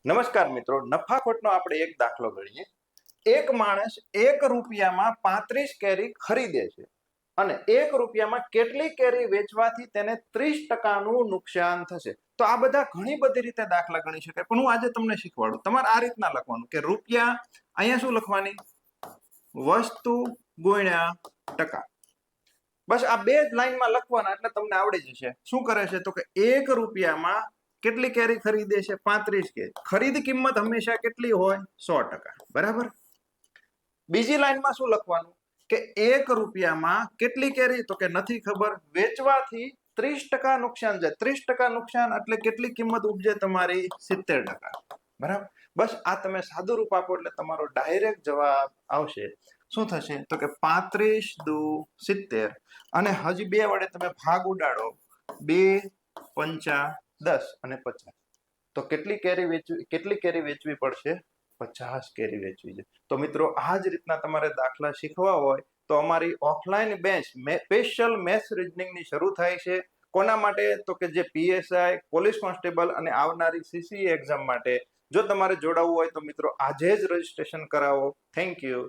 નમસ્કાર મિત્રો, નફાખોટનો આપણે એક દાખલો ગણીએ. એક માણસ 1 રૂપિયામાં 35 કેરી ખરીદે છે અને 1 રૂપિયામાં કેટલી કેરી વેચવાથી તેને 30% નુકસાન થશે. તો આ બધા ઘણી બધી રીતે દાખલા ગણી શકાય, પણ હું આજે તમને શીખવાડું. તમારે આ રીતના લખવાનું કે રૂપિયા, અહીંયા શું લખવાની? વસ્તુ ગુણ્યા ટકા. બસ આ બે જ લાઈનમાં લખવાના એટલે તમને આવડી જશે. શું કરે છે તો કે 1 રૂપિયામાં કેટલી કેરી ખરીદે છે? 35 કેરી. ખરીદ કિંમત હંમેશા કેટલી હોય? 100%. બરાબર. બીજી લાઈનમાં શું લખવાનું કે 1 રૂપિયામાં કેટલી કેરી? તો કે નથી ખબર. વેચવાથી 30% નુકસાન જાય. 30% નુકસાન એટલે કેટલી કિંમત ઉપજે તમારી? 70%. બરાબર. બસ આ તમે સાદું રૂપ આપો એટલે તમારો ડાયરેક્ટ જવાબ આવશે. શું થશે તો કે 35 દુ 70 અને હજી 2 વડે તમે ભાગ ઉડાડો. 2 પંચા 10 અને 50. તો કેટલી કેરી વેચવી પડશે? 50 કેરી વેચવી છે. તો મિત્રો આ જ રીતના તમારે દાખલા શીખવા હોય તો અમારી ઓફલાઈન બેચ સ્પેશિયલ મેથ્સ રીઝનિંગની શરૂ થાય છે. કોના માટે? તો કે જે પીએસઆઈ, પોલીસ કોન્સ્ટેબલ અને આવનારી સીસીઈ એક્ઝામ માટે. જો તમારે જોડાવવું હોય તો મિત્રો આજે જ રજીસ્ટ્રેશન કરાવો. Thank you.